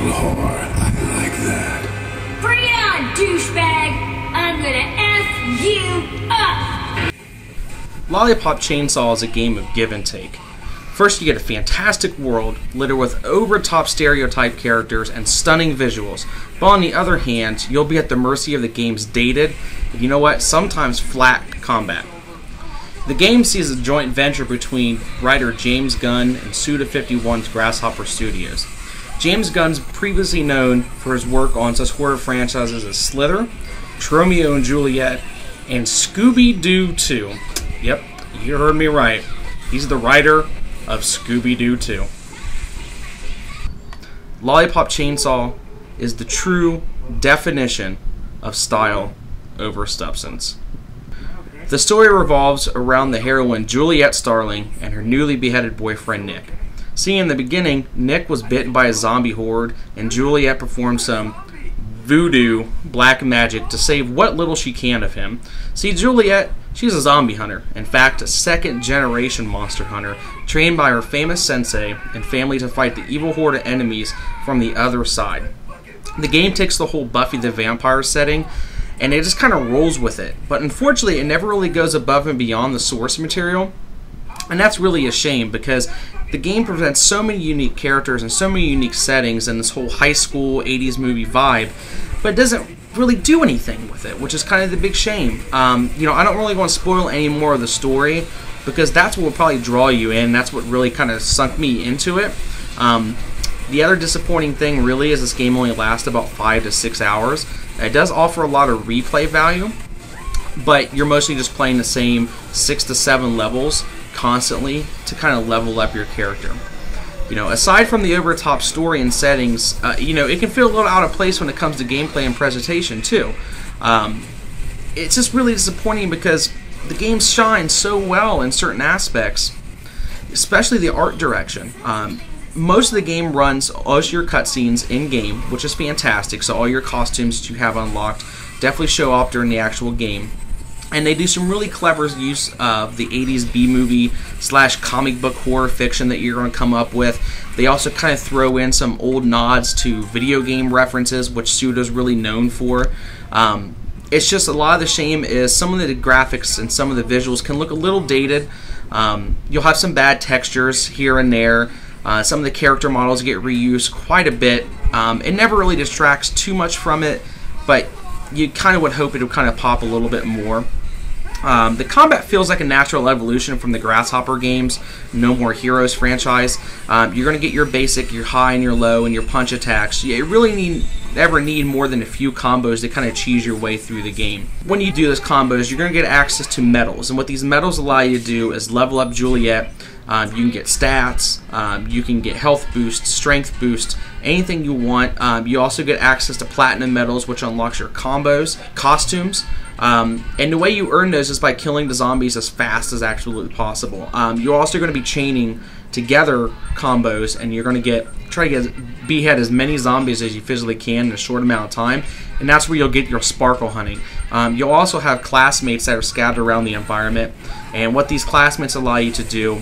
little whore. I like that. Bring it on, douchebag! I'm gonna F you up! Lollipop Chainsaw is a game of give and take. First, you get a fantastic world littered with over-the-top stereotype characters and stunning visuals. But on the other hand, you'll be at the mercy of the game's dated, and you know what, sometimes flat combat. The game sees a joint venture between writer James Gunn and Suda51's Grasshopper Studios. James Gunn's previously known for his work on such horror franchises as Slither, Romeo and Juliet, and Scooby-Doo 2. Yep, you heard me right. He's the writer of Scooby-Doo 2. Lollipop Chainsaw is the true definition of style over substance. The story revolves around the heroine Juliet Starling and her newly beheaded boyfriend Nick. See, in the beginning, Nick was bitten by a zombie horde, and Juliet performed some voodoo black magic to save what little she can of him. See, Juliet, she's a zombie hunter. In fact, a second-generation monster hunter, trained by her famous sensei and family to fight the evil horde of enemies from the other side. The game takes the whole Buffy the Vampire setting, and it just kind of rolls with it. But unfortunately, it never really goes above and beyond the source material. And that's really a shame, because the game presents so many unique characters and so many unique settings and this whole high school 80s movie vibe, but it doesn't really do anything with it, which is kind of the big shame. You know, I don't really want to spoil any more of the story, because that's what will probably draw you in. That's what really kind of sunk me into it. The other disappointing thing really is this game only lasts about 5 to 6 hours. It does offer a lot of replay value, but you're mostly just playing the same 6 to 7 levels constantly to kind of level up your character. You know, aside from the over-the-top story and settings, you know, it can feel a little out of place when it comes to gameplay and presentation too. It's just really disappointing because the game shines so well in certain aspects, especially the art direction. Most of the game runs all your cutscenes in-game, which is fantastic, so all your costumes that you have unlocked definitely show up during the actual game. And they do some really clever use of the 80s B-movie / comic book horror fiction that you're going to come up with. They also kind of throw in some old nods to video game references, which Suda's really known for. It's just a lot of the shame is some of the graphics and some of the visuals can look a little dated. You'll have some bad textures here and there. Some of the character models get reused quite a bit. It never really distracts too much from it, but you kind of would hope it would kind of pop a little bit more. The combat feels like a natural evolution from the Grasshopper games, No More Heroes franchise. You're going to get your basic, your high and your low, and your punch attacks. You really never need more than a few combos to kind of cheese your way through the game. When you do those combos, you're going to get access to medals, and what these medals allow you to do is level up Juliet. You can get stats, you can get health boosts, strength boosts, anything you want. You also get access to platinum medals, which unlocks your combos, costumes, and the way you earn those is by killing the zombies as fast as absolutely possible. You're also going to be chaining together combos, and you're going to try to behead as many zombies as you physically can in a short amount of time, and that's where you'll get your sparkle hunting. You'll also have classmates that are scattered around the environment, and what these classmates allow you to do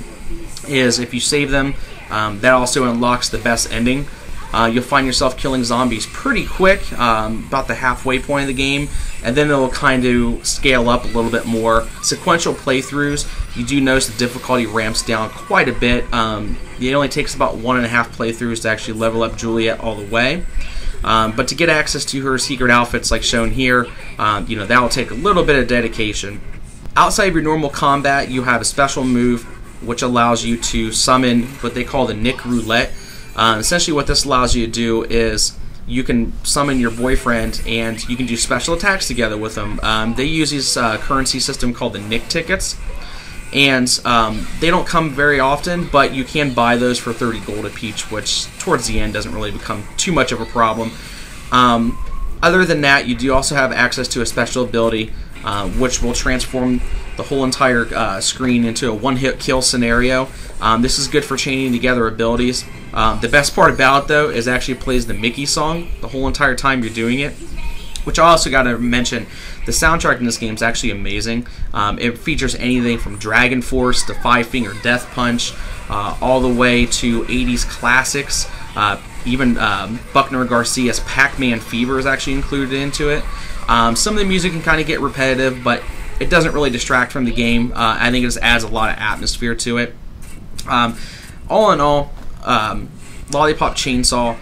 is if you save them, that also unlocks the best ending. You'll find yourself killing zombies pretty quick, about the halfway point of the game, and then it'll kind of scale up a little bit more. Sequential playthroughs, you do notice the difficulty ramps down quite a bit. It only takes about 1.5 playthroughs to actually level up Juliet all the way. But to get access to her secret outfits like shown here, you know, that will take a little bit of dedication. Outside of your normal combat, you have a special move which allows you to summon what they call the Nick Roulette. Essentially what this allows you to do is you can summon your boyfriend and you can do special attacks together with them. They use this currency system called the Nick tickets, and they don't come very often, but you can buy those for 30 gold a piece, which towards the end doesn't really become too much of a problem. Other than that, you do also have access to a special ability which will transform the whole entire screen into a one-hit kill scenario. This is good for chaining together abilities. The best part about it, though, is it actually plays the Mickey song the whole entire time you're doing it, which I also got to mention. The soundtrack in this game is actually amazing. It features anything from Dragon Force to Five Finger Death Punch, all the way to 80s classics. Even Buckner Garcia's Pac-Man Fever is actually included into it. Some of the music can kind of get repetitive, but it doesn't really distract from the game. I think it just adds a lot of atmosphere to it. All in all, Lollipop Chainsaw,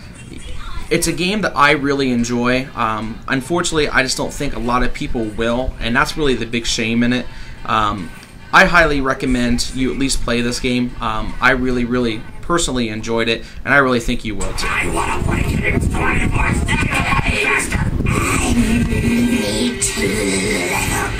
it's a game that I really enjoy. Unfortunately, I just don't think a lot of people will, and that's really the big shame in it. I highly recommend you at least play this game. I really, really personally enjoyed it, and I really think you will too. I want to wake it in 20 more. I need to level